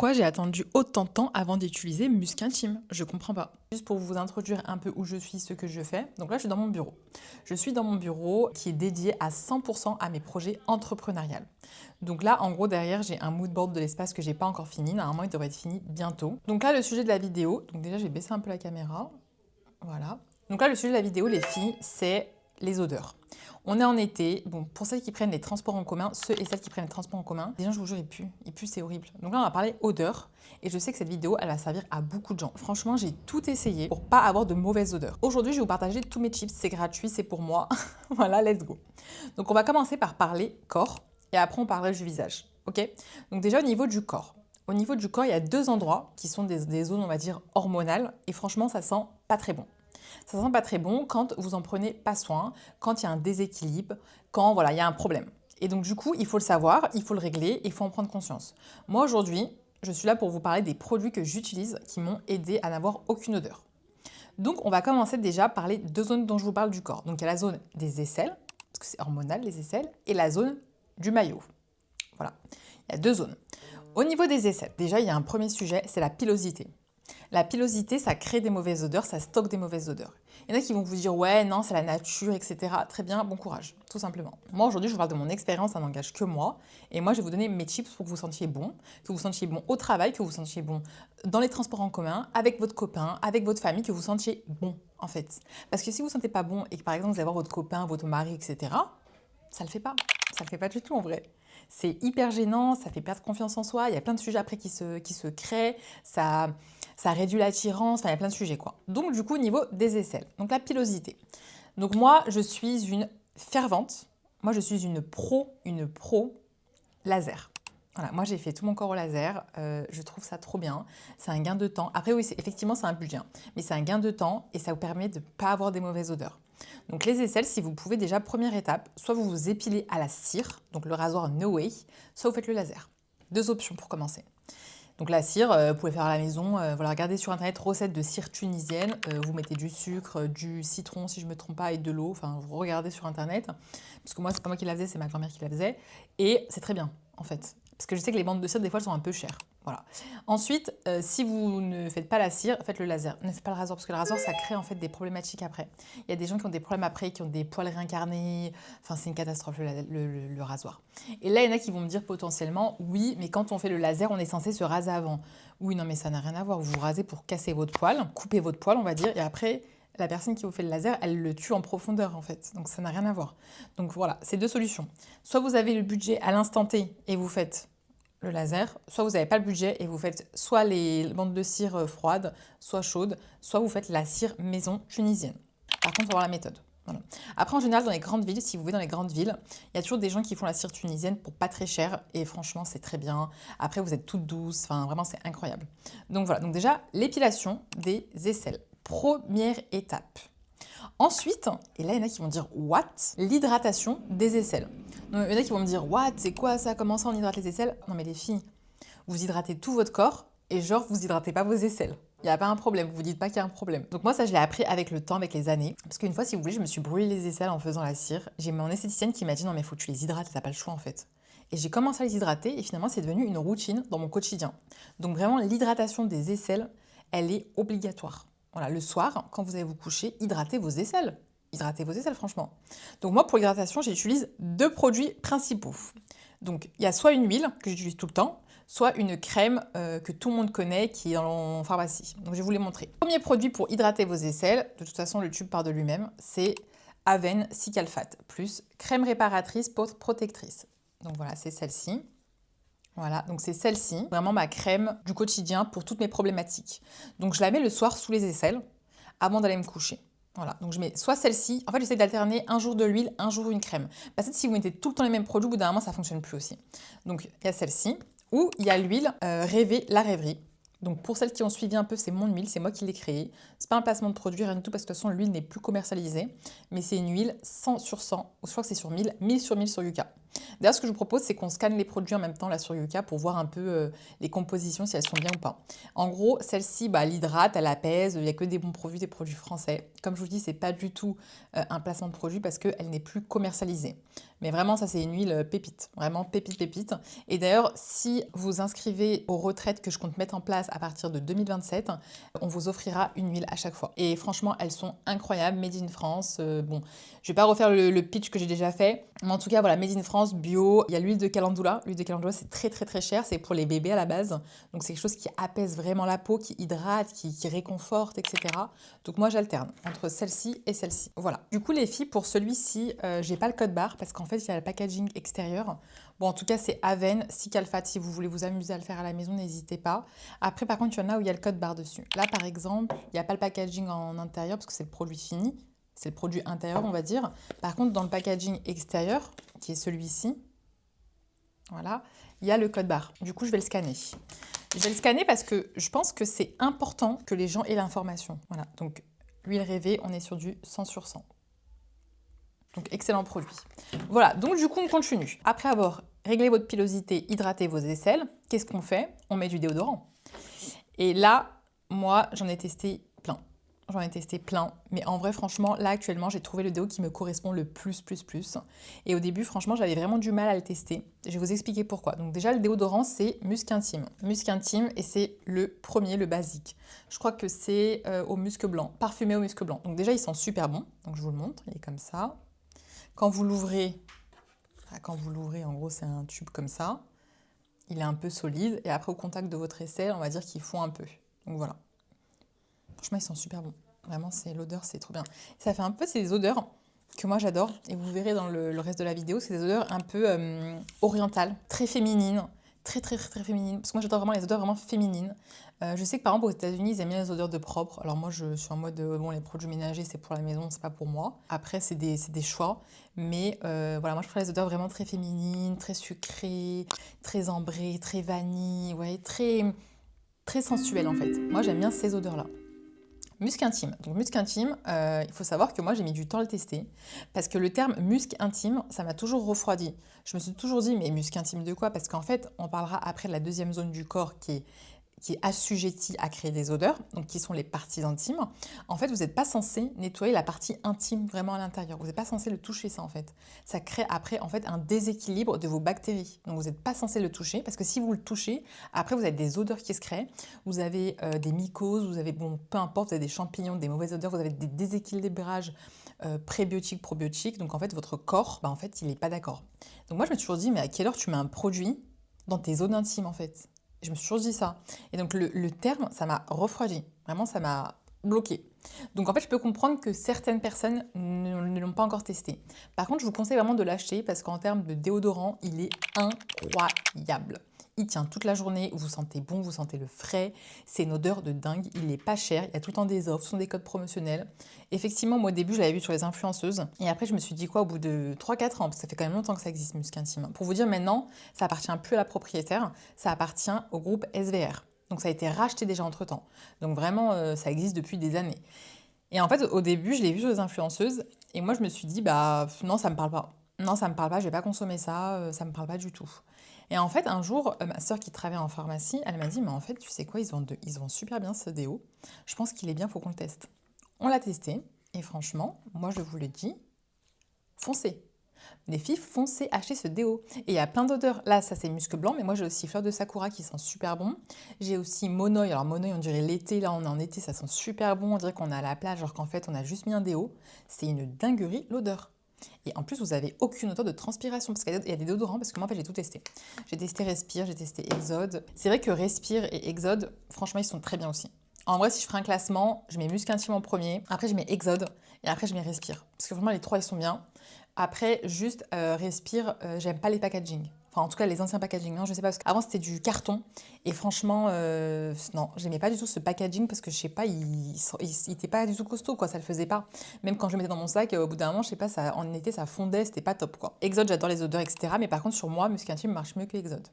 Pourquoi j'ai attendu autant de temps avant d'utiliser Musk Intime? Je comprends pas. Juste pour vous introduire un peu où je suis, ce que je fais. Donc là, je suis dans mon bureau. Je suis dans mon bureau qui est dédié à 100% à mes projets entrepreneuriales. Donc là, en gros, derrière, j'ai un mood board de l'espace que j'ai pas encore fini. Normalement, il devrait être fini bientôt. Donc là, le sujet de la vidéo. Donc déjà, j'ai baissé un peu la caméra. Voilà. Donc là, le sujet de la vidéo, les filles, c'est les odeurs. On est en été. Bon, pour celles qui prennent les transports en commun, ceux et celles qui prennent les transports en commun, déjà, je vous jure, ils puent. Ils puent, c'est horrible. Donc là, on va parler odeur. Et je sais que cette vidéo, elle va servir à beaucoup de gens. Franchement, j'ai tout essayé pour pas avoir de mauvaises odeurs. Aujourd'hui, je vais vous partager tous mes chips. C'est gratuit, c'est pour moi. Voilà, let's go. Donc, on va commencer par parler corps. Et après, on parlera du visage. Ok? Donc déjà, au niveau du corps. Au niveau du corps, il y a deux endroits qui sont des zones, on va dire, hormonales. Et franchement, ça sent pas très bon. Ça sent pas très bon quand vous en prenez pas soin, quand il y a un déséquilibre, quand voilà, il y a un problème. Et donc du coup, il faut le savoir, il faut le régler, il faut en prendre conscience. Moi aujourd'hui, je suis là pour vous parler des produits que j'utilise qui m'ont aidé à n'avoir aucune odeur. Donc on va commencer déjà par les deux zones dont je vous parle du corps. Donc il y a la zone des aisselles, parce que c'est hormonal les aisselles, et la zone du maillot. Voilà, il y a deux zones. Au niveau des aisselles, déjà il y a un premier sujet, c'est la pilosité. La pilosité, ça crée des mauvaises odeurs, ça stocke des mauvaises odeurs. Il y en a qui vont vous dire « ouais, non, c'est la nature, etc. » Très bien, bon courage, tout simplement. Moi, aujourd'hui, je vous parle de mon expérience, ça n'engage que moi. Et moi, je vais vous donner mes tips pour que vous sentiez bon, que vous sentiez bon au travail, que vous sentiez bon dans les transports en commun, avec votre copain, avec votre famille, que vous sentiez bon, en fait. Parce que si vous ne sentez pas bon et que, par exemple, vous allez voir votre copain, votre mari, etc., ça le fait pas. Ça le fait pas du tout, en vrai. C'est hyper gênant, ça fait perdre confiance en soi, il y a plein de sujets après qui se créent, ça réduit l'attirance, enfin il y a plein de sujets quoi. Donc du coup au niveau des aisselles, donc la pilosité. Donc moi je suis une fervente, moi je suis une pro laser. Voilà, moi j'ai fait tout mon corps au laser, je trouve ça trop bien, c'est un gain de temps. Après oui, effectivement c'est un budget, hein, mais c'est un gain de temps et ça vous permet de ne pas avoir des mauvaises odeurs. Donc les aisselles, si vous pouvez déjà, première étape, soit vous vous épilez à la cire, donc le rasoir No Way, soit vous faites le laser. Deux options pour commencer. Donc la cire, vous pouvez faire à la maison, voilà, regardez sur internet recette de cire tunisienne, vous mettez du sucre, du citron si je ne me trompe pas et de l'eau, enfin vous regardez sur internet, parce que moi c'est pas moi qui la faisais, c'est ma grand-mère qui la faisait, et c'est très bien en fait, parce que je sais que les bandes de cire des fois elles sont un peu chères. Voilà. Ensuite, si vous ne faites pas la cire, faites le laser. Ne faites pas le rasoir parce que le rasoir, ça crée en fait des problématiques après. Il y a des gens qui ont des problèmes après, qui ont des poils réincarnés. Enfin, c'est une catastrophe le rasoir. Et là, il y en a qui vont me dire potentiellement, oui, mais quand on fait le laser, on est censé se raser avant. Oui, non, mais ça n'a rien à voir. Vous vous rasez pour casser votre poil, couper votre poil, on va dire, et après, la personne qui vous fait le laser, elle le tue en profondeur en fait. Donc ça n'a rien à voir. Donc voilà, c'est deux solutions. Soit vous avez le budget à l'instant T et vous faites le laser, soit vous n'avez pas le budget et vous faites soit les bandes de cire froides, soit chaudes, soit vous faites la cire maison tunisienne. Par contre, il faut avoir la méthode. Voilà. Après, en général, dans les grandes villes, si vous voulez dans les grandes villes, il y a toujours des gens qui font la cire tunisienne pour pas très cher et franchement, c'est très bien. Après, vous êtes toute douce, enfin vraiment, c'est incroyable. Donc voilà, donc déjà, l'épilation des aisselles. Première étape. Ensuite, et là, il y en a qui vont dire « what ?» L'hydratation des aisselles. Donc, il y en a qui vont me dire « what? C'est quoi ça? Comment ça on hydrate les aisselles ?» Non mais les filles, vous hydratez tout votre corps et genre vous hydratez pas vos aisselles. Il n'y a pas un problème, vous dites pas qu'il y a un problème. Donc moi ça je l'ai appris avec le temps, avec les années. Parce qu'une fois si vous voulez, je me suis brûlé les aisselles en faisant la cire. J'ai mon esthéticienne qui m'a dit « non mais faut que tu les hydrates, t'as pas le choix en fait ». Et j'ai commencé à les hydrater et finalement c'est devenu une routine dans mon quotidien. Donc vraiment l'hydratation des aisselles, elle est obligatoire. Voilà, le soir, quand vous allez vous coucher, hydratez vos aisselles. Hydratez vos aisselles, franchement. Donc moi, pour l'hydratation, j'utilise deux produits principaux. Donc, il y a soit une huile que j'utilise tout le temps, soit une crème que tout le monde connaît, qui est en pharmacie. Donc, je vais vous les montrer. Premier produit pour hydrater vos aisselles, de toute façon, le tube part de lui-même, c'est Aven Cicalfate, plus crème réparatrice protectrice. Donc voilà, c'est celle-ci. Voilà, donc c'est celle-ci, vraiment ma crème du quotidien pour toutes mes problématiques. Donc je la mets le soir sous les aisselles avant d'aller me coucher. Voilà, donc je mets soit celle-ci, en fait j'essaie d'alterner un jour de l'huile, un jour une crème. Parce que si vous mettez tout le temps les mêmes produits, au bout d'un moment ça ne fonctionne plus aussi. Donc il y a celle-ci, ou il y a l'huile Rêver la rêverie. Donc pour celles qui ont suivi un peu, c'est mon huile, c'est moi qui l'ai créée. C'est pas un placement de produit, rien du tout, parce que de toute façon l'huile n'est plus commercialisée. Mais c'est une huile 100 sur 100, ou je crois que c'est sur 1000, 1000 sur 1000 sur Yuka. D'ailleurs, ce que je vous propose, c'est qu'on scanne les produits en même temps là sur Yuka pour voir un peu les compositions, si elles sont bien ou pas. En gros, celle-ci, bah, elle hydrate, elle apaise, il n'y a que des bons produits, des produits français. Comme je vous dis, c'est pas du tout un placement de produit parce qu'elle n'est plus commercialisée. Mais vraiment, ça, c'est une huile pépite. Vraiment pépite, pépite. Et d'ailleurs, si vous inscrivez aux retraites que je compte mettre en place à partir de 2027, on vous offrira une huile à chaque fois. Et franchement, elles sont incroyables, made in France. Bon, je vais pas refaire le pitch que j'ai déjà fait. Mais en tout cas, voilà, made in France, bio. Il y a l'huile de calendula. L'huile de calendula, c'est très, très, très cher. C'est pour les bébés à la base. Donc, c'est quelque chose qui apaise vraiment la peau, qui hydrate, qui réconforte, etc. Donc, moi, j'alterne entre celle-ci et celle-ci. Voilà. Du coup, les filles, pour celui-ci, j'ai pas le code barre parce qu'en fait, il y a le packaging extérieur. Bon, en tout cas, c'est Aven, Cicalfate. Si vous voulez vous amuser à le faire à la maison, n'hésitez pas. Après, par contre, il y en a où il y a le code barre dessus. Là, par exemple, il n'y a pas le packaging en intérieur parce que c'est le produit fini. C'est le produit intérieur, on va dire. Par contre, dans le packaging extérieur, qui est celui-ci, voilà, il y a le code barre. Du coup, je vais le scanner. Je vais le scanner parce que je pense que c'est important que les gens aient l'information. Voilà, donc l'huile rêvée, on est sur du 100 sur 100. Donc, excellent produit. Voilà, donc du coup, on continue. Après avoir réglé votre pilosité, hydraté vos aisselles, qu'est-ce qu'on fait? On met du déodorant. Et là, moi, j'en ai testé plein. J'en ai testé plein. Mais en vrai, franchement, là, actuellement, j'ai trouvé le déo qui me correspond le plus. Et au début, franchement, j'avais vraiment du mal à le tester. Je vais vous expliquer pourquoi. Donc déjà, le déodorant, c'est Musc Intime. Musc Intime, et c'est le premier, le basique. Je crois que c'est au musc blanc, parfumé au musc blanc. Donc déjà, il sent super bon. Donc je vous le montre, il est comme ça. Quand vous l'ouvrez, en gros, c'est un tube comme ça. Il est un peu solide. Et après, au contact de votre aisselle, on va dire qu'il fond un peu. Donc voilà. Franchement, ils sont super bons. Vraiment, l'odeur, c'est trop bien. Ça fait un peu ces odeurs que moi, j'adore. Et vous verrez dans le reste de la vidéo, c'est des odeurs un peu orientales, très féminines. Très féminines. Parce que moi, j'adore vraiment les odeurs vraiment féminines. Je sais que par exemple, aux États-Unis, ils aiment bien les odeurs de propre. Alors moi, je suis en mode, bon, les produits ménagers, c'est pour la maison, c'est pas pour moi. Après, c'est des choix. Mais voilà, moi, je préfère les odeurs vraiment très féminines, très sucrées, très ambrées, très vanille, ouais, très sensuelles en fait. Moi, j'aime bien ces odeurs-là. Musc intime. Donc musc intime, il faut savoir que moi j'ai mis du temps à le tester parce que le terme musc intime, ça m'a toujours refroidi. Je me suis toujours dit mais musc intime de quoi? Parce qu'en fait, on parlera après de la deuxième zone du corps qui est assujettie à créer des odeurs, donc qui sont les parties intimes. En fait, vous n'êtes pas censé nettoyer la partie intime vraiment à l'intérieur. Vous n'êtes pas censé le toucher ça en fait. Ça crée après en fait un déséquilibre de vos bactéries. Donc vous n'êtes pas censé le toucher parce que si vous le touchez, après vous avez des odeurs qui se créent. Vous avez des mycoses, vous avez, bon, peu importe, vous avez des champignons, des mauvaises odeurs, vous avez des déséquilibrages prébiotiques, probiotiques. Donc en fait, votre corps, bah, en fait, il n'est pas d'accord. Donc moi, je me suis toujours dit, mais à quelle heure tu mets un produit dans tes zones intimes en fait? Je me suis toujours dit ça. Et donc le terme, ça m'a refroidi. Vraiment, ça m'a bloqué. Donc en fait, je peux comprendre que certaines personnes ne l'ont pas encore testé. Par contre, je vous conseille vraiment de l'acheter parce qu'en termes de déodorant, il est incroyable. Il tient toute la journée, vous sentez bon, vous sentez le frais. C'est une odeur de dingue, il n'est pas cher, il y a tout le temps des offres, ce sont des codes promotionnels. Effectivement, moi au début, je l'avais vu sur les influenceuses. Et après, je me suis dit quoi, au bout de 3-4 ans, parce que ça fait quand même longtemps que ça existe, Musc Intime. Pour vous dire maintenant, ça appartient plus à la propriétaire, ça appartient au groupe SVR. Donc ça a été racheté déjà entre-temps. Donc vraiment, ça existe depuis des années. Et en fait, au début, je l'ai vu sur les influenceuses. Et moi, je me suis dit, bah non, ça me parle pas. Non, ça me parle pas, je vais pas consommer ça, ça me parle pas du tout. Et en fait, un jour, ma sœur qui travaille en pharmacie, elle m'a dit, mais en fait, tu sais quoi, ils vendent super bien ce déo. Je pense qu'il est bien, faut qu'on le teste. On l'a testé, et franchement, moi je vous le dis, foncez. Les filles, foncez acheter ce déo. Et il y a plein d'odeurs. Là, ça c'est musc blanc, mais moi j'ai aussi fleur de sakura qui sent super bon. J'ai aussi monoï. Alors monoï, on dirait l'été, là on est en été, ça sent super bon. On dirait qu'on est à la plage, alors qu'en fait on a juste mis un déo. C'est une dinguerie l'odeur. Et en plus, vous n'avez aucune odeur de transpiration, parce qu'il y a des déodorants, parce que moi, en fait, j'ai tout testé. J'ai testé Respire, j'ai testé Exode. C'est vrai que Respire et Exode, franchement, ils sont très bien aussi. En vrai, si je ferais un classement, je mets Musc Intime en premier, après je mets Exode, et après je mets Respire. Parce que vraiment, les trois, ils sont bien. Après, juste Respire, j'aime pas les packaging. Enfin, en tout cas, les anciens packaging. Non, je sais pas, parce qu'avant, c'était du carton. Et franchement, non, j'aimais pas du tout ce packaging parce que, je sais pas, il était pas du tout costaud, quoi. Ça le faisait pas. Même quand je le mettais dans mon sac, au bout d'un moment, je sais pas, en été, ça fondait, c'était pas top, quoi. Exode, j'adore les odeurs, etc. Mais par contre, sur moi, Musc Intime marche mieux que Exode.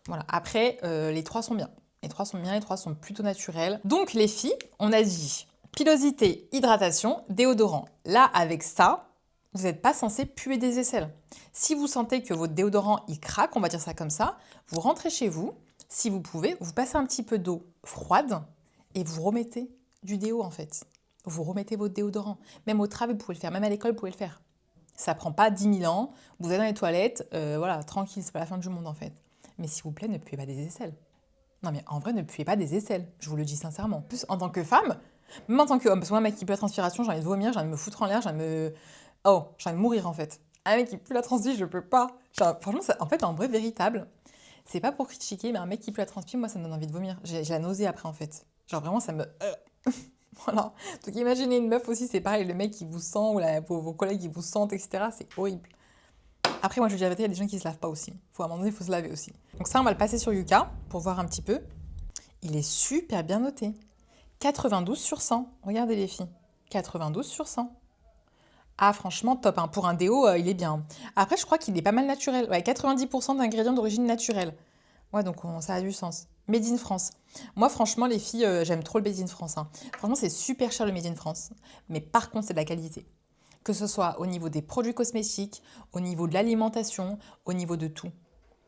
Voilà. Après, les trois sont bien. Les trois sont bien, les trois sont plutôt naturels. Donc, les filles, on a dit pilosité, hydratation, déodorant. Là, avec ça, Vous n'êtes pas censé puer des aisselles. Si vous sentez que votre déodorant, il craque, on va dire ça comme ça, vous rentrez chez vous, si vous pouvez, vous passez un petit peu d'eau froide et vous remettez du déo en fait. Vous remettez votre déodorant. Même au travail, vous pouvez le faire. Même à l'école, vous pouvez le faire. Ça prend pas 10 000 ans. Vous allez dans les toilettes, voilà, tranquille, c'est pas la fin du monde en fait. Mais s'il vous plaît, ne puez pas des aisselles. Non mais en vrai, ne puez pas des aisselles. Je vous le dis sincèrement. En plus, en tant que femme, même en tant qu'homme, parce que moi, un mec qui pue la transpiration, j'ai envie de vomir, j'ai envie de me foutre en l'air, j'ai envie de me... Oh, j'ai envie de mourir en fait. Un mec qui pue la transpi, je peux pas. Franchement, en fait, en vrai, véritable. C'est pas pour critiquer, mais un mec qui pue la transpi, moi, ça me donne envie de vomir. J'ai la nausée après en fait. Genre vraiment, ça me... Voilà. Donc imaginez une meuf aussi, c'est pareil, le mec qui vous sent, ou vos collègues qui vous sentent, etc. C'est horrible. Après, moi, je dis la vérité, il y a des gens qui se lavent pas aussi. À un moment donné, il faut se laver aussi. Donc ça, on va le passer sur Yuka pour voir un petit peu. Il est super bien noté. 92 sur 100. Regardez les filles. 92 sur 100. Ah, franchement, top. Hein. Pour un déo, il est bien. Après, je crois qu'il est pas mal naturel. Ouais, 90% d'ingrédients d'origine naturelle. Ouais, donc ça a du sens. Made in France. Moi, franchement, les filles, j'aime trop le Made in France. Hein. Franchement, c'est super cher le Made in France. Mais par contre, c'est de la qualité. Que ce soit au niveau des produits cosmétiques, au niveau de l'alimentation, au niveau de tout.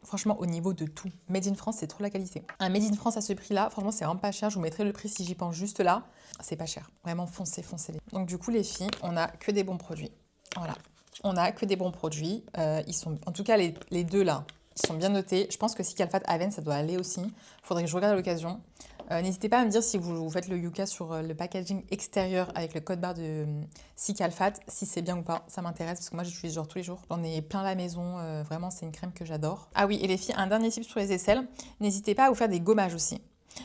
Franchement, au niveau de tout. Made in France, c'est trop la qualité. Un Made in France à ce prix-là, franchement, c'est vraiment pas cher. Je vous mettrai le prix si j'y pense juste là. C'est pas cher. Vraiment, foncez, foncez-les. Donc du coup, les filles, on a que des bons produits. Voilà. On a que des bons produits. Ils sont, en tout cas, les deux là, ils sont bien notés. Je pense que Cicalfate Aven, ça doit aller aussi. Il faudrait que je regarde à l'occasion. N'hésitez pas à me dire si vous faites le Yuka sur le packaging extérieur avec le code barre de Cicalfate, si c'est bien ou pas. Ça m'intéresse parce que moi, j'utilise genre tous les jours. J'en ai plein à la maison. Vraiment, c'est une crème que j'adore. Ah oui, et les filles, un dernier tip sur les aisselles. N'hésitez pas à vous faire des gommages aussi.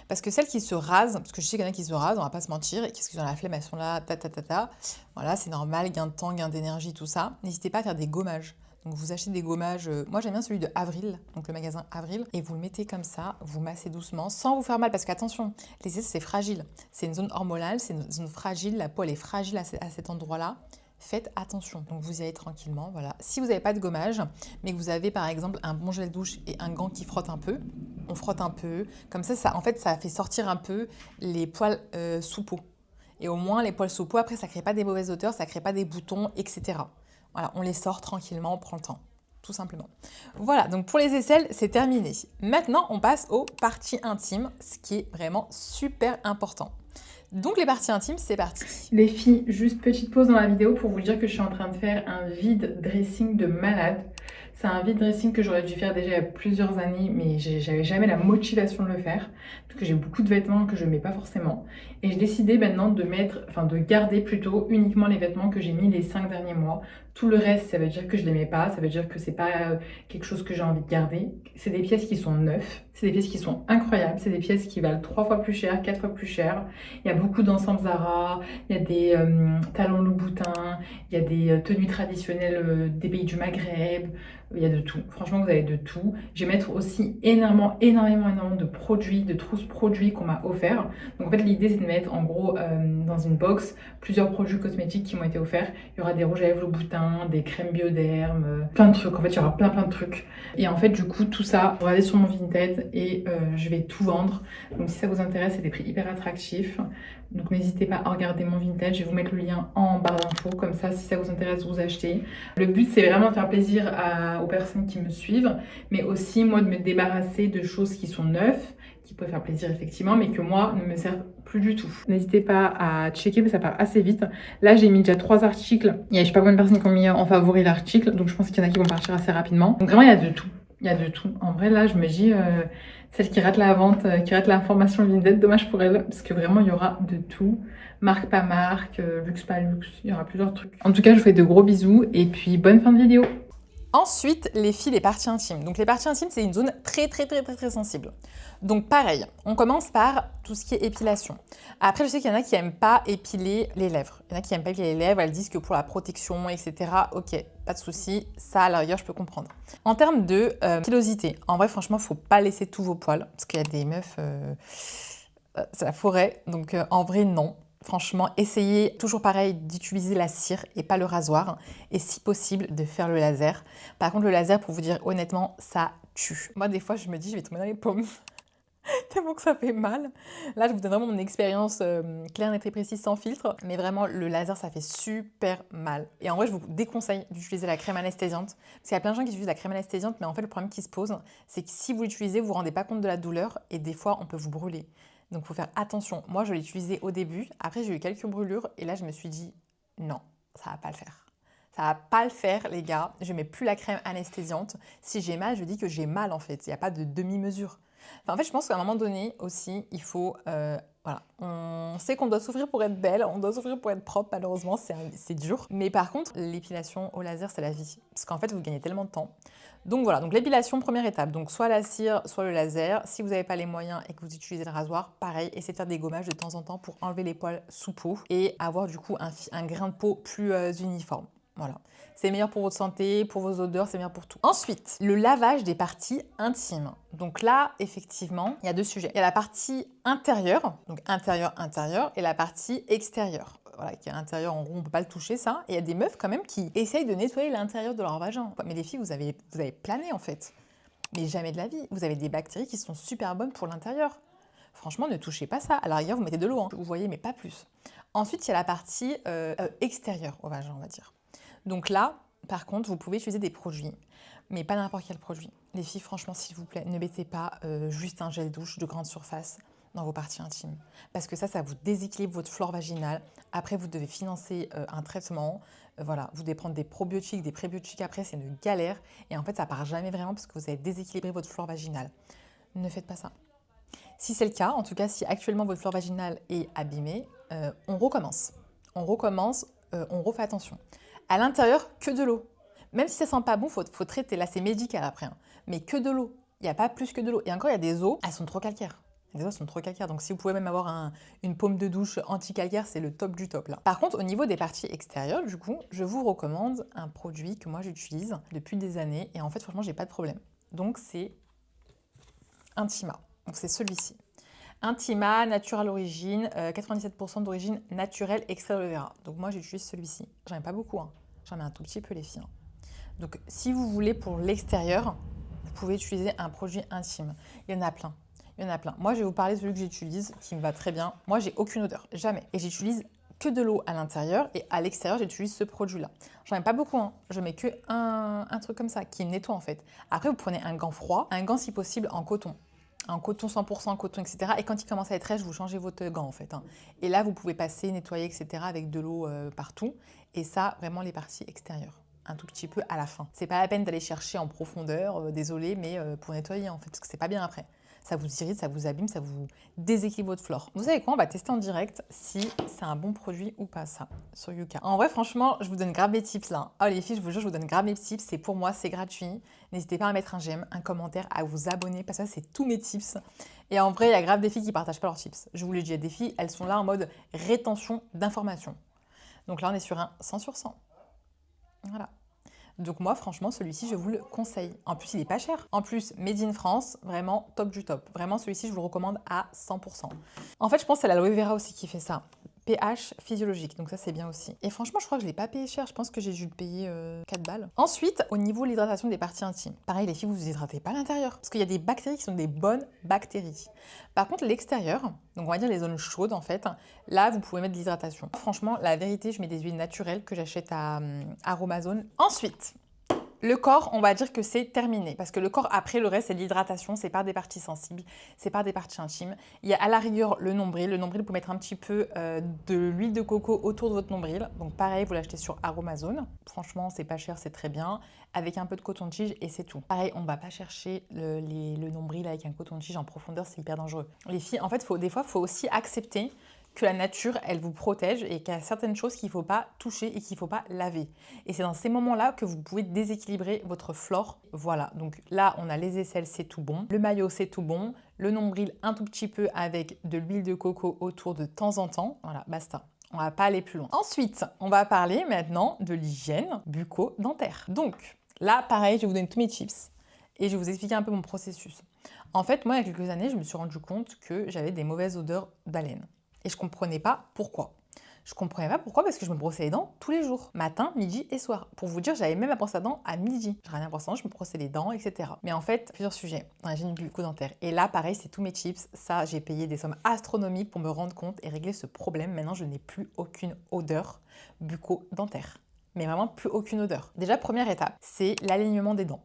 Parce que celles qui se rasent, parce que je sais qu'il y en a qui se rasent, on va pas se mentir, et qu'est-ce qu'ils ont la flemme, elles sont là, ta. Voilà, c'est normal, gain de temps, gain d'énergie, tout ça. N'hésitez pas à faire des gommages. Donc vous achetez des gommages, moi j'aime bien celui de Avril, donc le magasin Avril, et vous le mettez comme ça, vous massez doucement, sans vous faire mal, parce qu'attention, les aisselles c'est fragile, c'est une zone hormonale, c'est une zone fragile, la peau elle est fragile à cet endroit-là. Faites attention, donc vous y allez tranquillement, voilà. Si vous n'avez pas de gommage, mais que vous avez par exemple un bon gel douche et un gant qui frotte un peu, on frotte un peu, comme ça en fait ça fait sortir un peu les poils sous peau. Et au moins les poils sous peau, après ça ne crée pas des mauvaises odeurs, ça ne crée pas des boutons, etc. Voilà, on les sort tranquillement, on prend le temps, tout simplement. Voilà, donc pour les aisselles, c'est terminé. Maintenant, on passe aux parties intimes, ce qui est vraiment super important. Donc les parties intimes, c'est parti. Les filles, juste petite pause dans la vidéo pour vous dire que je suis en train de faire un vide dressing de malade. C'est un vide dressing que j'aurais dû faire déjà il y a plusieurs années, mais j'avais jamais la motivation de le faire, parce que j'ai beaucoup de vêtements que je ne mets pas forcément. Et j'ai décidé maintenant de de garder plutôt uniquement les vêtements que j'ai mis les 5 derniers mois. Tout le reste, ça veut dire que je ne les mets pas, ça veut dire que c'est pas quelque chose que j'ai envie de garder. C'est des pièces qui sont neuves, c'est des pièces qui sont incroyables, c'est des pièces qui valent 3 fois plus cher, 4 fois plus cher. Il y a beaucoup d'ensembles Zara, il y a des talons Louboutin, il y a des tenues traditionnelles des pays du Maghreb, il y a de tout. Franchement, vous avez de tout. Je vais mettre aussi énormément de produits, de trousses produits qu'on m'a offert. Donc en fait, l'idée, c'est de mettre en gros dans une box plusieurs produits cosmétiques qui m'ont été offerts. Il y aura des rouges à lèvres Louboutin, des crèmes Bioderm, plein de trucs. En fait, il y aura plein de trucs. Et en fait, du coup, tout ça, regardez sur mon Vinted et je vais tout vendre. Donc si ça vous intéresse, c'est des prix hyper attractifs. Donc n'hésitez pas à regarder mon Vinted, je vais vous mettre le lien en barre d'infos, comme ça si ça vous intéresse vous achetez. Le but c'est vraiment de faire plaisir aux personnes qui me suivent, mais aussi moi de me débarrasser de choses qui sont neuves, qui peuvent faire plaisir effectivement, mais que moi ne me servent plus du tout. N'hésitez pas à checker, mais ça part assez vite. Là j'ai mis déjà 3 articles, il y a je sais pas combien de personnes qui ont mis en favori l'article, donc je pense qu'il y en a qui vont partir assez rapidement. Donc vraiment il y a de tout. Il y a de tout. En vrai, là, je me dis, celle qui rate la vente, qui rate l'information Vinted, dommage pour elle, parce que vraiment, il y aura de tout. Marque pas marque, luxe pas luxe, il y aura plusieurs trucs. En tout cas, je vous fais de gros bisous et puis bonne fin de vidéo. Ensuite, les filles, les parties intimes. Donc les parties intimes, c'est une zone très sensible. Donc pareil, on commence par tout ce qui est épilation. Après, je sais qu'il y en a qui n'aiment pas épiler les lèvres. Il y en a qui n'aiment pas épiler les lèvres, elles disent que pour la protection, etc. Ok, pas de souci, ça à la rigueur, je peux comprendre. En termes de pilosité, en vrai, franchement, il ne faut pas laisser tous vos poils, parce qu'il y a des meufs, c'est la forêt, donc en vrai, non. Franchement, essayez toujours pareil d'utiliser la cire et pas le rasoir. Et si possible, de faire le laser. Par contre, le laser, pour vous dire honnêtement, ça tue. Moi, des fois, je me dis, je vais tomber dans les pommes. tellement que ça fait mal. Là, je vous donne vraiment mon expérience claire, nette et précise, sans filtre. Mais vraiment, le laser, ça fait super mal. Et en vrai, je vous déconseille d'utiliser la crème anesthésiante. Parce qu'il y a plein de gens qui utilisent la crème anesthésiante, mais en fait, le problème qui se pose, c'est que si vous l'utilisez, vous ne vous rendez pas compte de la douleur. Et des fois, on peut vous brûler. Donc, il faut faire attention. Moi, je l'ai utilisé au début. Après, j'ai eu quelques brûlures. Et là, je me suis dit, non, ça va pas le faire. Ça va pas le faire, les gars. Je mets plus la crème anesthésiante. Si j'ai mal, je dis que j'ai mal, en fait. Il n'y a pas de demi-mesure. Enfin, en fait, je pense qu'à un moment donné aussi, il faut... voilà. On sait qu'on doit souffrir pour être belle, on doit souffrir pour être propre, malheureusement, c'est dur. Mais par contre, l'épilation au laser, c'est la vie. Parce qu'en fait, vous gagnez tellement de temps. Donc voilà, donc l'épilation, première étape. Donc soit la cire, soit le laser. Si vous n'avez pas les moyens et que vous utilisez le rasoir, pareil, essayez de faire des gommages de temps en temps pour enlever les poils sous peau et avoir du coup un grain de peau plus uniforme. Voilà. C'est meilleur pour votre santé, pour vos odeurs, c'est meilleur pour tout. Ensuite, le lavage des parties intimes. Donc là, effectivement, il y a deux sujets. Il y a la partie intérieure, donc intérieur, et la partie extérieure. Voilà, qui est à l'intérieur, en gros, on ne peut pas le toucher, ça. Et il y a des meufs, quand même, qui essayent de nettoyer l'intérieur de leur vagin. Mais les filles, vous avez plané, en fait. Mais jamais de la vie. Vous avez des bactéries qui sont super bonnes pour l'intérieur. Franchement, ne touchez pas ça. À la rigueur, vous mettez de l'eau, hein. Vous voyez, mais pas plus. Ensuite, il y a la partie extérieure au vagin, on va dire. Donc là, par contre, vous pouvez utiliser des produits, mais pas n'importe quel produit. Les filles, franchement, s'il vous plaît, ne mettez pas juste un gel douche de grande surface dans vos parties intimes. Parce que ça vous déséquilibre votre flore vaginale. Après, vous devez financer un traitement. Voilà, vous devez prendre des probiotiques, des prébiotiques après, c'est une galère. Et en fait, ça part jamais vraiment parce que vous avez déséquilibré votre flore vaginale. Ne faites pas ça. Si c'est le cas, en tout cas, si actuellement votre flore vaginale est abîmée, on recommence. On refait attention. À l'intérieur, que de l'eau. Même si ça sent pas bon, faut traiter. Là, c'est médical après. Hein. Mais que de l'eau. Il n'y a pas plus que de l'eau. Et encore, il y a des eaux, elles sont trop calcaires. Les eaux sont trop calcaires. Donc, si vous pouvez même avoir une paume de douche anti-calcaire, c'est le top du top là. Par contre, au niveau des parties extérieures, du coup, je vous recommande un produit que moi j'utilise depuis des années. Et en fait, franchement, j'ai pas de problème. Donc, c'est Intima. Donc, c'est celui-ci. Intima, Natural Origine, 97% d'origine naturelle, extrait d'aloe vera. Donc moi j'utilise celui-ci. J'en ai pas beaucoup, hein. J'en ai un tout petit peu les filles. Hein. Donc si vous voulez pour l'extérieur, vous pouvez utiliser un produit intime. Il y en a plein. Il y en a plein. Moi je vais vous parler de celui que j'utilise, qui me va très bien. Moi j'ai aucune odeur, jamais. Et j'utilise que de l'eau à l'intérieur et à l'extérieur j'utilise ce produit-là. J'en ai pas beaucoup, hein. Je mets que un truc comme ça qui nettoie en fait. Après vous prenez un gant froid, un gant si possible en coton. En coton 100% coton, etc. Et quand il commence à être rêche, vous changez votre gant en fait. Hein. Et là, vous pouvez passer, nettoyer, etc. avec de l'eau partout. Et ça, vraiment les parties extérieures. Un tout petit peu à la fin. C'est pas la peine d'aller chercher en profondeur, désolé, mais pour nettoyer en fait, parce que c'est pas bien après. Ça vous irrite, ça vous abîme, ça vous déséquilibre votre flore. Vous savez quoi, on va tester en direct si c'est un bon produit ou pas ça, sur Yuka. En vrai, franchement, je vous donne grave mes tips là. Oh les filles, je vous jure, je vous donne grave mes tips. C'est pour moi, c'est gratuit. N'hésitez pas à mettre un j'aime, un commentaire, à vous abonner, parce que ça, c'est tous mes tips. Et en vrai, il y a grave des filles qui partagent pas leurs tips. Je vous le dis, il y a des filles, elles sont là en mode rétention d'informations. Donc là, on est sur un 100 sur 100. Voilà. Donc moi, franchement, celui-ci, je vous le conseille. En plus, il n'est pas cher. En plus, Made in France, vraiment top du top. Vraiment, celui-ci, je vous le recommande à 100%. En fait, je pense que c'est l'aloe vera aussi qui fait ça. pH physiologique, donc ça c'est bien aussi. Et franchement, je crois que je ne l'ai pas payé cher, je pense que j'ai dû le payer 4 balles. Ensuite, au niveau de l'hydratation des parties intimes, pareil, les filles, vous hydratez pas l'intérieur, parce qu'il y a des bactéries qui sont des bonnes bactéries. Par contre, l'extérieur, donc on va dire les zones chaudes en fait, là vous pouvez mettre de l'hydratation. Franchement, la vérité, je mets des huiles naturelles que j'achète à Aromazone. Ensuite, le corps, on va dire que c'est terminé. Parce que le corps, après, le reste, c'est l'hydratation. C'est par des parties sensibles, c'est par des parties intimes. Il y a à la rigueur le nombril. Le nombril, vous pouvez mettre un petit peu de l'huile de coco autour de votre nombril. Donc pareil, vous l'achetez sur Aromazone. Franchement, c'est pas cher, c'est très bien. Avec un peu de coton-tige et c'est tout. Pareil, on ne va pas chercher le nombril avec un coton-tige en profondeur, c'est hyper dangereux. Les filles, en fait, des fois, il faut aussi accepter que la nature, elle vous protège et qu'il y a certaines choses qu'il ne faut pas toucher et qu'il ne faut pas laver. Et c'est dans ces moments-là que vous pouvez déséquilibrer votre flore. Voilà, donc là, on a les aisselles, c'est tout bon. Le maillot, c'est tout bon. Le nombril, un tout petit peu avec de l'huile de coco autour de temps en temps. Voilà, basta. On va pas aller plus loin. Ensuite, on va parler maintenant de l'hygiène bucco-dentaire. Donc, là, pareil, je vais vous donner tous mes tips et je vais vous expliquer un peu mon processus. En fait, moi, il y a quelques années, je me suis rendu compte que j'avais des mauvaises odeurs d'haleine. Et je ne comprenais pas pourquoi. Je comprenais pas pourquoi, parce que je me brossais les dents tous les jours, matin, midi et soir. Pour vous dire, j'avais même ma brosse à dents à midi. Je rien à brosse à dents, je me brossais les dents, etc. Mais en fait, plusieurs sujets dans la génie bucco-dentaire. Et là, pareil, c'est tous mes chips. Ça, j'ai payé des sommes astronomiques pour me rendre compte et régler ce problème. Maintenant, je n'ai plus aucune odeur bucco-dentaire. Mais vraiment plus aucune odeur. Déjà, première étape, c'est l'alignement des dents.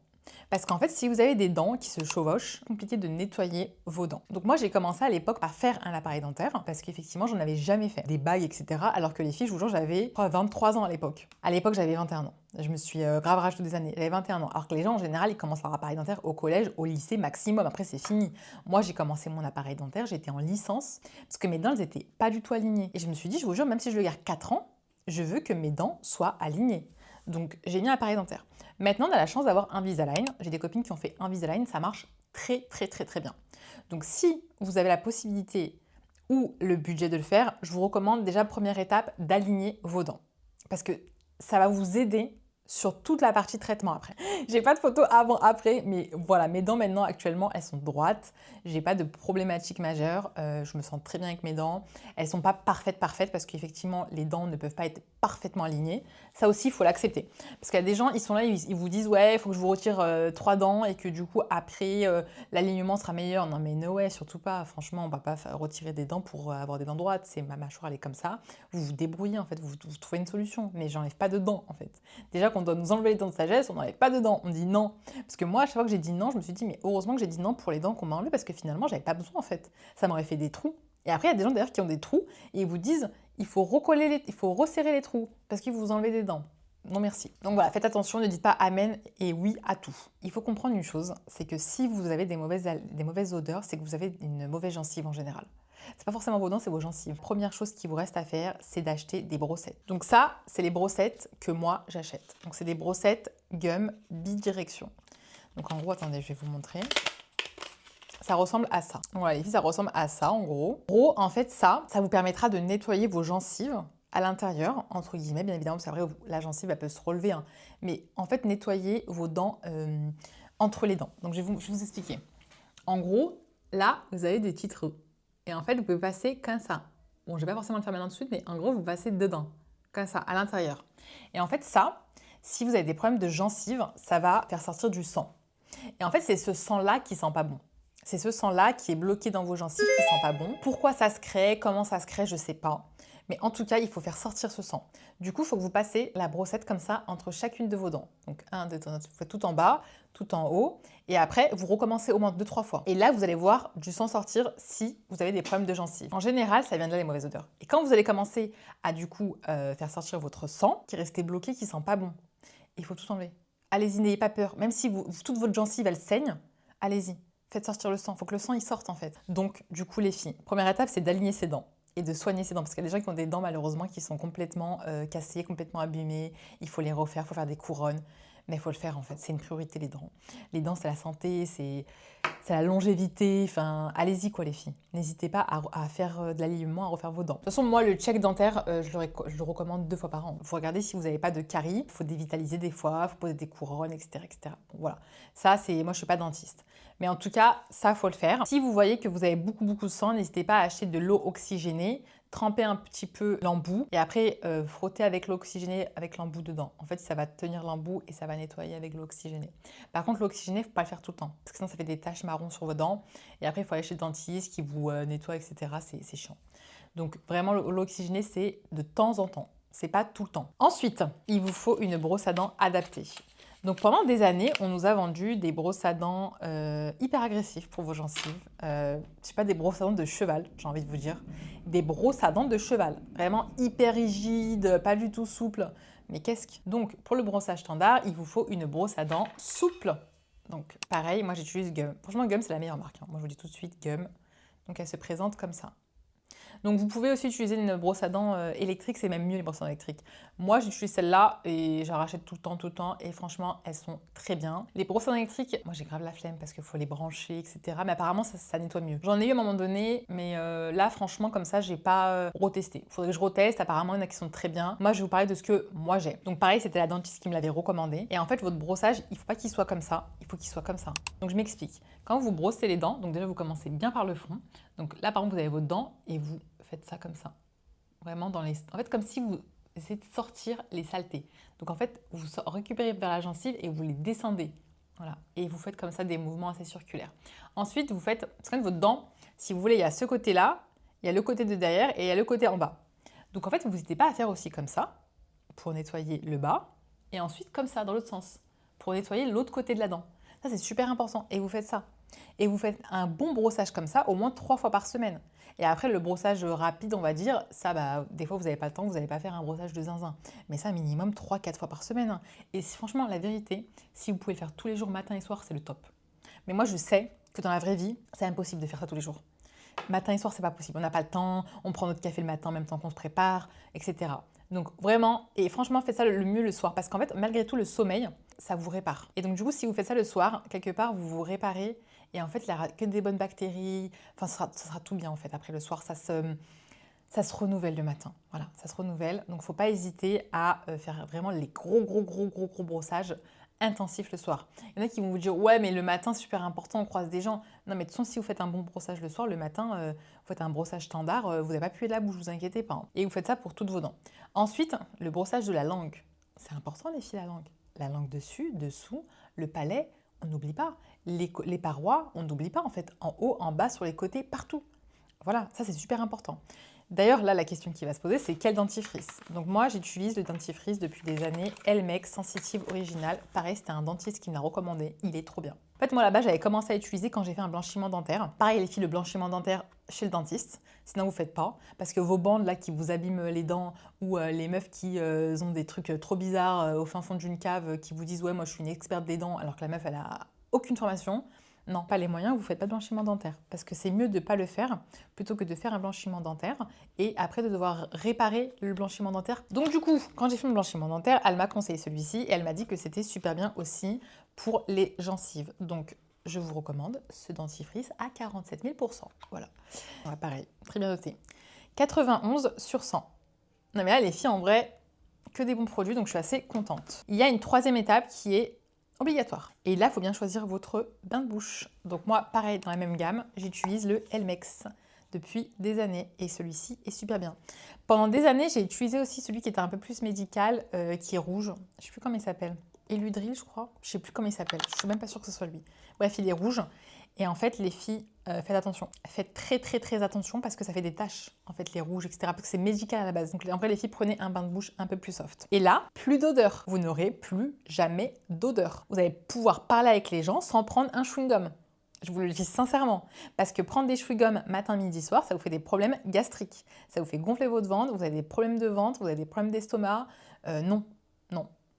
Parce qu'en fait, si vous avez des dents qui se chevauchent, c'est compliqué de nettoyer vos dents. Donc moi, j'ai commencé à l'époque par faire un appareil dentaire parce qu'effectivement, j'en avais jamais fait. Des bagues, etc. Alors que les filles, je vous jure, j'avais 23 ans à l'époque. À l'époque, j'avais 21 ans. Je me suis grave racheté des années. J'avais 21 ans. Alors que les gens, en général, ils commencent leur appareil dentaire au collège, au lycée maximum. Après, c'est fini. Moi, j'ai commencé mon appareil dentaire, j'étais en licence parce que mes dents, elles n'étaient pas du tout alignées. Et je me suis dit, je vous jure, même si je le garde 4 ans, je veux que mes dents soient alignées. Donc, j'ai mis un appareil dentaire. Maintenant, on a la chance d'avoir Invisalign. J'ai des copines qui ont fait Invisalign, ça marche très bien. Donc, si vous avez la possibilité ou le budget de le faire, je vous recommande déjà, première étape, d'aligner vos dents. Parce que ça va vous aider sur toute la partie traitement après. J'ai pas de photos avant-après, mais voilà, mes dents maintenant, actuellement, elles sont droites. J'ai pas de problématique majeure. Je me sens très bien avec mes dents. Elles sont pas parfaites parce qu'effectivement, les dents ne peuvent pas être parfaitement alignées. Ça aussi, il faut l'accepter. Parce qu'il y a des gens, ils sont là, ils vous disent « Ouais, il faut que je vous retire 3 dents et que du coup, après, l'alignement sera meilleur. » Non mais no way, surtout pas. Franchement, on va pas retirer des dents pour avoir des dents droites. C'est ma mâchoire, elle est comme ça. Vous vous débrouillez, en fait. Vous trouvez une solution. Mais j'enlève pas de dents, en fait. Déjà, on doit nous enlever les dents de sagesse, on n'enlève pas de dents, on dit non. Parce que moi, à chaque fois que j'ai dit non, je me suis dit, mais heureusement que j'ai dit non pour les dents qu'on m'a enlevées, parce que finalement, j'avais pas besoin en fait. Ça m'aurait fait des trous. Et après, il y a des gens d'ailleurs qui ont des trous et ils vous disent, il faut resserrer les trous parce qu'ils vous enlevez des dents. Non merci. Donc voilà, faites attention, ne dites pas amen et oui à tout. Il faut comprendre une chose, c'est que si vous avez des mauvaises odeurs, c'est que vous avez une mauvaise gencive en général. C'est pas forcément vos dents, c'est vos gencives. Première chose qui vous reste à faire, c'est d'acheter des brossettes. Donc ça, c'est les brossettes que moi j'achète. Donc c'est des brossettes gum bidirection. Donc en gros, attendez, je vais vous montrer. Ça ressemble à ça. Donc voilà, les filles, ça ressemble à ça en gros. En gros, en fait, ça vous permettra de nettoyer vos gencives à l'intérieur, entre guillemets, bien évidemment, c'est vrai, la gencive, elle peut se relever. Hein. Mais en fait, nettoyer vos dents entre les dents. Donc je vais vous expliquer. En gros, là, vous avez des petits trous. Et en fait, vous pouvez passer comme ça. Bon, je ne vais pas forcément le faire maintenant tout de suite, mais en gros, vous passez dedans, comme ça, à l'intérieur. Et en fait, ça, si vous avez des problèmes de gencives, ça va faire sortir du sang. Et en fait, c'est ce sang-là qui sent pas bon. C'est ce sang-là qui est bloqué dans vos gencives qui sent pas bon. Pourquoi ça se crée, comment ça se crée, je ne sais pas. Mais en tout cas, il faut faire sortir ce sang. Du coup, il faut que vous passez la brossette comme ça entre chacune de vos dents. Donc 1, 2, 3, vous faites tout en bas, tout en haut. Et après, vous recommencez au moins 2-3 fois. Et là, vous allez voir du sang sortir si vous avez des problèmes de gencives. En général, ça vient de là les mauvaises odeurs. Et quand vous allez commencer à du coup faire sortir votre sang qui est resté bloqué, qui sent pas bon, il faut tout enlever. Allez-y, n'ayez pas peur. Même si toute votre gencive, elle saigne, allez-y. Faites sortir le sang. Il faut que le sang, il sorte en fait. Donc, du coup, les filles, première étape, c'est d'aligner ses dents et de soigner ses dents. Parce qu'il y a des gens qui ont des dents, malheureusement, qui sont complètement cassées, complètement abîmées. Il faut les refaire, il faut faire des couronnes. Mais il faut le faire, en fait. C'est une priorité, les dents. Les dents, c'est la santé, c'est la longévité. Enfin, allez-y, quoi, les filles. N'hésitez pas à faire de l'alignement, à refaire vos dents. De toute façon, moi, le check dentaire, je le recommande 2 fois par an. Il faut regarder si vous n'avez pas de caries. Il faut dévitaliser des fois, il faut poser des couronnes, etc. etc. Bon, voilà. Ça, c'est... Moi, je ne suis pas dentiste. Mais en tout cas, ça, il faut le faire. Si vous voyez que vous avez beaucoup de sang, n'hésitez pas à acheter de l'eau oxygénée, tremper un petit peu l'embout et après frotter avec l'eau oxygénée avec l'embout dedans. En fait, ça va tenir l'embout et ça va nettoyer avec l'eau oxygénée. Par contre, l'eau oxygénée, il ne faut pas le faire tout le temps parce que sinon, ça fait des taches marron sur vos dents. Et après, il faut aller chez le dentiste qui vous nettoie, etc. C'est chiant. Donc, vraiment, l'eau oxygénée, c'est de temps en temps. C'est pas tout le temps. Ensuite, il vous faut une brosse à dents adaptée. Donc pendant des années, on nous a vendu des brosses à dents hyper agressives pour vos gencives. Je sais pas, des brosses à dents de cheval, j'ai envie de vous dire. Des brosses à dents de cheval, vraiment hyper rigides, pas du tout souples. Mais qu'est-ce que... Donc pour le brossage standard, il vous faut une brosse à dents souple. Donc pareil, moi j'utilise Gum. Franchement, Gum, c'est la meilleure marque. Hein. Moi je vous dis tout de suite Gum. Donc elle se présente comme ça. Donc vous pouvez aussi utiliser une brosse à dents électrique, c'est même mieux les brosses à dents électriques. Moi j'utilise celle-là et j'en rachète tout le temps et franchement elles sont très bien. Les brosses à dents électriques, moi j'ai grave la flemme parce qu'il faut les brancher, etc. Mais apparemment ça nettoie mieux. J'en ai eu à un moment donné, mais là franchement comme ça j'ai pas retesté. Il faudrait que je reteste, apparemment il y en a qui sont très bien. Moi je vais vous parler de ce que moi j'ai. Donc pareil, c'était la dentiste qui me l'avait recommandé. Et en fait votre brossage, il faut pas qu'il soit comme ça, il faut qu'il soit comme ça. Donc je m'explique. Quand vous brossez les dents, donc déjà vous commencez bien par le fond. Donc là par exemple vous avez vos dents et vous faites ça comme ça. vraiment dans les... En fait, comme si vous essayez de sortir les saletés. Donc en fait, vous récupérez vers la gencive et vous les descendez. Voilà. Et vous faites comme ça des mouvements assez circulaires. Ensuite, vous faites... Parce que votre dent, si vous voulez, il y a ce côté-là, il y a le côté de derrière et il y a le côté en bas. Donc en fait, vous n'hésitez pas à faire aussi comme ça pour nettoyer le bas. Et ensuite, comme ça, dans l'autre sens, pour nettoyer l'autre côté de la dent. Ça, c'est super important. Et vous faites ça. Et vous faites un bon brossage comme ça, au moins 3 fois par semaine. Et après, le brossage rapide, on va dire, ça, des fois, vous n'avez pas le temps, vous n'allez pas faire un brossage de zinzin. Mais ça, minimum 3-4 fois par semaine. Et franchement, la vérité, si vous pouvez le faire tous les jours, matin et soir, c'est le top. Mais moi, je sais que dans la vraie vie, c'est impossible de faire ça tous les jours. Matin et soir, c'est pas possible. On n'a pas le temps, on prend notre café le matin en même temps qu'on se prépare, etc. Donc vraiment, et franchement, faites ça le mieux le soir. Parce qu'en fait, malgré tout, le sommeil, ça vous répare. Et donc du coup, si vous faites ça le soir, quelque part, vous vous réparez. Et en fait, il n'y aura que des bonnes bactéries. Enfin, ça sera tout bien en fait. Après le soir, ça se renouvelle le matin. Voilà, ça se renouvelle. Donc, il ne faut pas hésiter à faire vraiment les gros brossages intensifs le soir. Il y en a qui vont vous dire « Ouais, mais le matin, c'est super important, on croise des gens. » Non, mais de toute façon, si vous faites un bon brossage le soir, le matin, vous faites un brossage standard, vous n'avez pas pué de la bouche, vous inquiétez pas. Hein. Et vous faites ça pour toutes vos dents. Ensuite, le brossage de la langue. C'est important, les filles, la langue. La langue dessus, dessous, le palais, on n'oublie pas. Les parois, on n'oublie pas, en fait. En haut, en bas, sur les côtés, partout. Voilà, ça, c'est super important. D'ailleurs, là, la question qui va se poser, c'est quel dentifrice? Donc moi, j'utilise le dentifrice depuis des années, Elmex Sensitive Original. Pareil, c'était un dentiste qui me l'a recommandé, il est trop bien. En fait, moi, là-bas, j'avais commencé à utiliser quand j'ai fait un blanchiment dentaire. Pareil, les filles, le blanchiment dentaire chez le dentiste, sinon vous ne faites pas. Parce que vos bandes, là, qui vous abîment les dents, ou les meufs qui ont des trucs trop bizarres au fin fond d'une cave, qui vous disent « Ouais, moi, je suis une experte des dents », alors que la meuf, elle a aucune formation. Non, pas les moyens, vous ne faites pas de blanchiment dentaire. Parce que c'est mieux de ne pas le faire plutôt que de faire un blanchiment dentaire et après de devoir réparer le blanchiment dentaire. Donc du coup, quand j'ai fait mon blanchiment dentaire, elle m'a conseillé celui-ci et elle m'a dit que c'était super bien aussi pour les gencives. Donc je vous recommande ce dentifrice à 47 000%. Voilà. Ouais, pareil, très bien noté. 91 sur 100. Non mais là, les filles, en vrai, que des bons produits, donc je suis assez contente. Il y a une troisième étape qui est obligatoire. Et là, il faut bien choisir votre bain de bouche. Donc moi, pareil, dans la même gamme, j'utilise le Elmex depuis des années et celui-ci est super bien. Pendant des années, j'ai utilisé aussi celui qui était un peu plus médical, qui est rouge. Je ne sais plus comment il s'appelle. Eludril, je crois. Je ne sais plus comment il s'appelle. Je ne suis même pas sûre que ce soit lui. Bref, il est rouge. Et en fait, les filles, faites attention. Faites très attention parce que ça fait des taches, en fait, les rouges, etc. Parce que c'est médical à la base. Donc en vrai, les filles, prenez un bain de bouche un peu plus soft. Et là, plus d'odeur. Vous n'aurez plus jamais d'odeur. Vous allez pouvoir parler avec les gens sans prendre un chewing-gum. Je vous le dis sincèrement. Parce que prendre des chewing-gums matin, midi, soir, ça vous fait des problèmes gastriques. Ça vous fait gonfler votre ventre, vous avez des problèmes de ventre, vous avez des problèmes d'estomac. Non.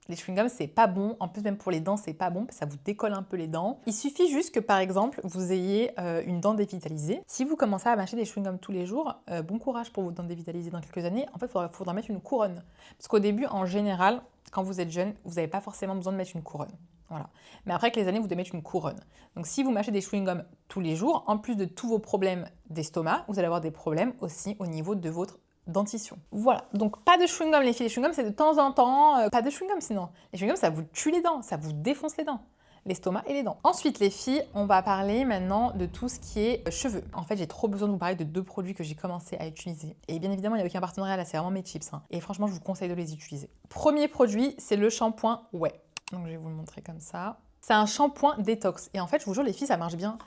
Les chewing-gums, c'est pas bon. En plus, même pour les dents, c'est pas bon parce que ça vous décolle un peu les dents. Il suffit juste que, par exemple, vous ayez une dent dévitalisée. Si vous commencez à mâcher des chewing-gums tous les jours, bon courage pour vos dents dévitalisées dans quelques années. En fait, il faudra mettre une couronne. Parce qu'au début, en général, quand vous êtes jeune, vous n'avez pas forcément besoin de mettre une couronne. Voilà. Mais après, avec les années, vous devez mettre une couronne. Donc, si vous mâchez des chewing-gums tous les jours, en plus de tous vos problèmes d'estomac, vous allez avoir des problèmes aussi au niveau de votre dentition. Voilà, donc pas de chewing-gum les filles, les chewing-gums c'est de temps en temps, pas de chewing-gum sinon. Les chewing-gums ça vous tue les dents, ça vous défonce les dents, l'estomac et les dents. Ensuite les filles, on va parler maintenant de tout ce qui est cheveux. En fait j'ai trop besoin de vous parler de 2 produits que j'ai commencé à utiliser. Et bien évidemment il n'y a aucun partenariat là, c'est vraiment mes chips. Hein. Et franchement je vous conseille de les utiliser. Premier produit, c'est le shampoing Ouai. Donc je vais vous le montrer comme ça. C'est un shampoing détox. Et en fait, je vous jure, les filles, ça marche bien.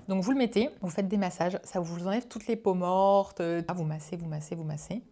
Donc, vous le mettez, vous faites des massages, ça vous enlève toutes les peaux mortes. Vous massez.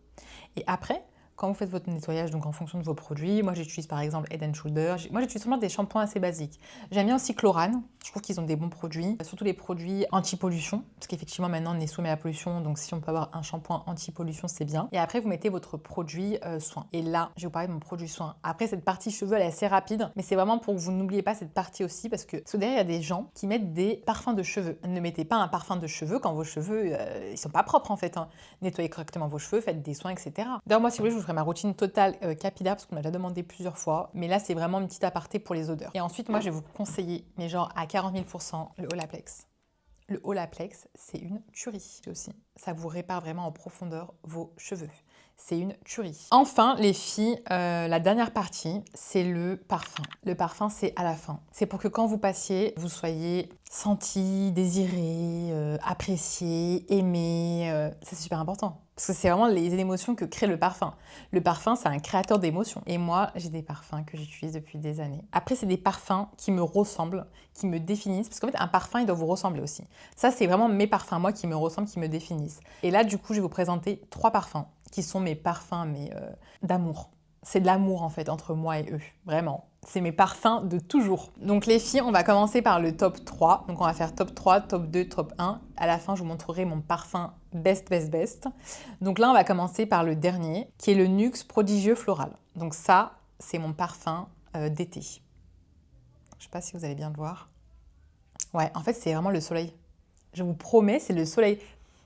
Et après, quand vous faites votre nettoyage, donc en fonction de vos produits, moi j'utilise par exemple Head & Shoulders, moi j'utilise vraiment des shampoings assez basiques. J'aime bien aussi Chlorane, je trouve qu'ils ont des bons produits, surtout les produits anti-pollution, parce qu'effectivement maintenant on est soumis à la pollution, donc si on peut avoir un shampoing anti-pollution c'est bien. Et après vous mettez votre produit soin. Et là, je vais vous parler de mon produit soin. Après cette partie cheveux elle est assez rapide, mais c'est vraiment pour que vous n'oubliez pas cette partie aussi, parce que derrière il y a des gens qui mettent des parfums de cheveux. Ne mettez pas un parfum de cheveux quand vos cheveux, ils sont pas propres en fait. Hein. Nettoyez correctement vos cheveux, faites des soins, etc. D'ailleurs moi si vous voulez je vous ferai ma routine totale capillaire parce qu'on m'a déjà demandé plusieurs fois, mais là c'est vraiment une petite aparté pour les odeurs. Et ensuite moi je vais vous conseiller, mais genre à 40 000%, le Olaplex. Le Olaplex c'est une tuerie aussi. Ça vous répare vraiment en profondeur vos cheveux. c'est une tuerie. Enfin, les filles, la dernière partie, c'est le parfum. Le parfum, c'est à la fin. C'est pour que quand vous passiez, vous soyez senti, désiré, apprécié, aimé. Ça, c'est super important. Parce que c'est vraiment les émotions que crée le parfum. Le parfum, c'est un créateur d'émotions. Et moi, j'ai des parfums que j'utilise depuis des années. Après, c'est des parfums qui me ressemblent, qui me définissent. Parce qu'en fait, un parfum, il doit vous ressembler aussi. Ça, c'est vraiment mes parfums, moi, qui me ressemblent, qui me définissent. Et là, du coup, je vais vous présenter 3 parfums qui sont mes parfums d'amour. C'est de l'amour, en fait, entre moi et eux. Vraiment. C'est mes parfums de toujours. Donc les filles, on va commencer par le top 3. Donc on va faire top 3, top 2, top 1. À la fin, je vous montrerai mon parfum best, best, best. Donc là, on va commencer par le dernier, qui est le Nuxe Prodigieux Floral. Donc ça, c'est mon parfum d'été. Je ne sais pas si vous allez bien le voir. Ouais, en fait, c'est vraiment le soleil. Je vous promets, c'est le soleil.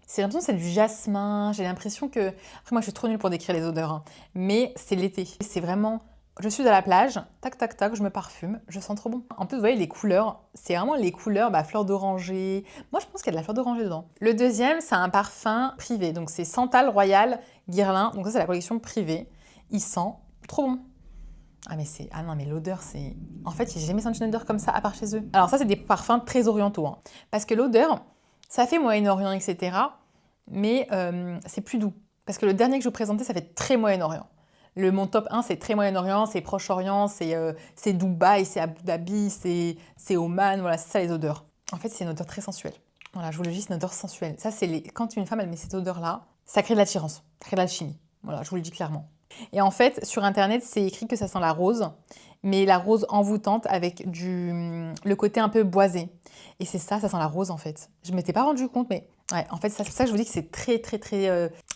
C'est l'impression que c'est du jasmin. J'ai l'impression que... Après, moi, je suis trop nulle pour décrire les odeurs. Hein. Mais c'est l'été. C'est vraiment... Je suis à la plage, tac, tac, tac, je me parfume, je sens trop bon. En plus, vous voyez, les couleurs, c'est vraiment les couleurs fleur d'oranger. Moi, je pense qu'il y a de la fleur d'oranger dedans. Le deuxième, c'est un parfum privé. Donc, c'est Santal Royal Guerlain. Donc, ça, c'est la collection privée. Il sent trop bon. Ah, mais c'est... Ah non, mais l'odeur, c'est... En fait, j'ai jamais senti une odeur comme ça, à part chez eux. Alors, ça, c'est des parfums très orientaux. Hein. Parce que l'odeur, ça fait Moyen-Orient, etc. Mais c'est plus doux. Parce que le dernier que je vous présentais, ça fait très Moyen-Orient. Mon top 1, c'est très Moyen-Orient, c'est Proche-Orient, c'est Dubaï, c'est Abu Dhabi, c'est Oman, voilà, c'est ça les odeurs. En fait, c'est une odeur très sensuelle. Voilà, je vous le dis, c'est une odeur sensuelle. Ça, quand une femme, elle met cette odeur-là, ça crée de l'attirance, ça crée de l'alchimie. Voilà, je vous le dis clairement. Et en fait, sur Internet, c'est écrit que ça sent la rose, mais la rose envoûtante avec le côté un peu boisé. Et c'est ça sent la rose en fait. Je ne m'étais pas rendu compte, mais ouais, en fait, c'est pour ça que je vous dis que c'est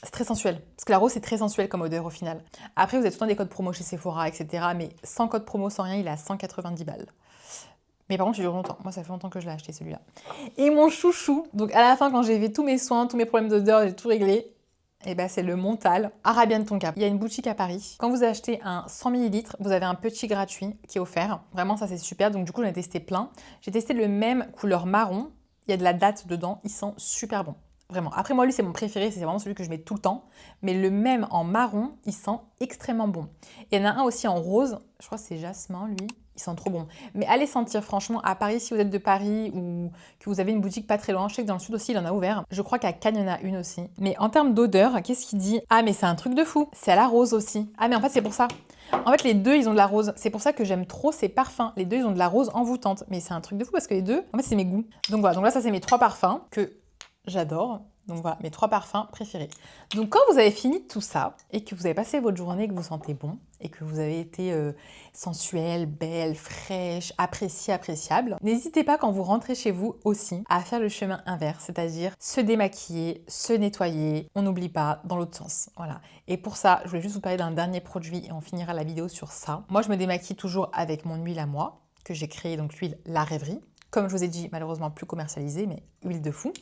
c'est très sensuel. Parce que la rose, c'est très sensuel comme odeur au final. Après, vous avez tout le temps des codes promo chez Sephora, etc. Mais sans code promo, sans rien, il est à 190 balles. Mais par contre, il dure longtemps. Moi, ça fait longtemps que je l'ai acheté celui-là. Et mon chouchou, donc à la fin, quand j'ai fait tous mes soins, tous mes problèmes d'odeur, j'ai tout réglé. Et ben c'est le Montal Arabian Tonka. Il y a une boutique à Paris. Quand vous achetez un 100 ml, vous avez un petit gratuit qui est offert. Vraiment, ça c'est super. Donc du coup, j'en ai testé plein. J'ai testé le même couleur marron. Il y a de la date dedans. Il sent super bon. Vraiment. Après, moi, lui, c'est mon préféré. C'est vraiment celui que je mets tout le temps. Mais le même en marron, il sent extrêmement bon. Et il y en a un aussi en rose. Je crois que c'est jasmin, lui. Il sent trop bon. Mais allez sentir, franchement, à Paris, si vous êtes de Paris ou que vous avez une boutique pas très loin. Je sais que dans le sud aussi, il en a ouvert. Je crois qu'à Cannes, il y en a une aussi. Mais en termes d'odeur, qu'est-ce qu'il dit? Ah, mais c'est un truc de fou. C'est à la rose aussi. Ah, mais en fait, c'est pour ça. En fait, les deux, ils ont de la rose. C'est pour ça que j'aime trop ces parfums. Les deux, ils ont de la rose envoûtante. Mais c'est un truc de fou parce que les deux, en fait, c'est mes goûts. Donc voilà, donc là, ça, c'est mes 3 parfums que j'adore. Donc voilà, mes 3 parfums préférés. Donc quand vous avez fini tout ça et que vous avez passé votre journée, que vous sentez bon et que vous avez été sensuelle, belle, fraîche, appréciée, appréciable, n'hésitez pas quand vous rentrez chez vous aussi à faire le chemin inverse, c'est-à-dire se démaquiller, se nettoyer. On n'oublie pas dans l'autre sens. Voilà. Et pour ça, je voulais juste vous parler d'un dernier produit et on finira la vidéo sur ça. Moi, je me démaquille toujours avec mon huile à moi que j'ai créée, donc l'huile La Rêverie. Comme je vous ai dit, malheureusement plus commercialisée, mais huile de fou.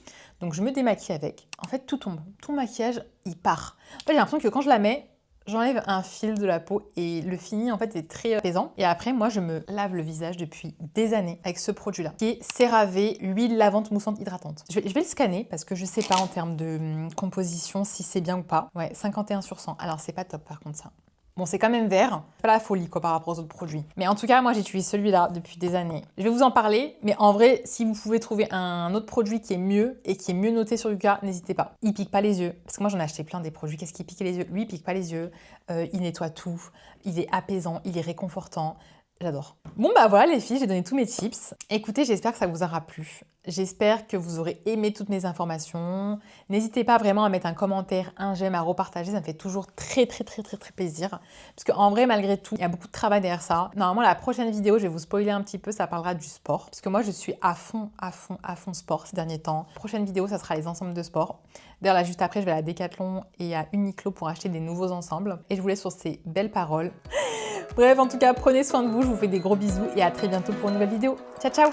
Donc je me démaquille avec. En fait, tout tombe. Tout le maquillage, il part. En fait, j'ai l'impression que quand je la mets, j'enlève un fil de la peau et le fini, en fait, est très apaisant. Et après, moi, je me lave le visage depuis des années avec ce produit-là, qui est CeraVe Huile Lavante Moussante Hydratante. Je vais le scanner parce que je sais pas en termes de composition si c'est bien ou pas. Ouais, 51/100. Alors, c'est pas top par contre ça. Bon, c'est quand même vert, pas la folie quoi par rapport aux autres produits. Mais en tout cas, moi j'utilise celui-là depuis des années. Je vais vous en parler, mais en vrai, si vous pouvez trouver un autre produit qui est mieux et qui est mieux noté sur Yuka, n'hésitez pas. Il pique pas les yeux, parce que moi j'en ai acheté plein des produits. Qu'est-ce qui pique les yeux? Lui, il pique pas les yeux, il nettoie tout, il est apaisant, il est réconfortant. J'adore. Bon bah voilà les filles, j'ai donné tous mes tips. Écoutez, j'espère que ça vous aura plu. J'espère que vous aurez aimé toutes mes informations. N'hésitez pas vraiment à mettre un commentaire, un j'aime, à repartager. Ça me fait toujours très plaisir. Parce qu'en vrai, malgré tout, il y a beaucoup de travail derrière ça. Normalement, la prochaine vidéo, je vais vous spoiler un petit peu, ça parlera du sport. Parce que moi, je suis à fond sport ces derniers temps. La prochaine vidéo, ça sera les ensembles de sport. D'ailleurs, là, juste après, je vais à Decathlon et à Uniqlo pour acheter des nouveaux ensembles. Et je vous laisse sur ces belles paroles. Bref, en tout cas, prenez soin de vous. Je vous fais des gros bisous et à très bientôt pour une nouvelle vidéo. Ciao, ciao!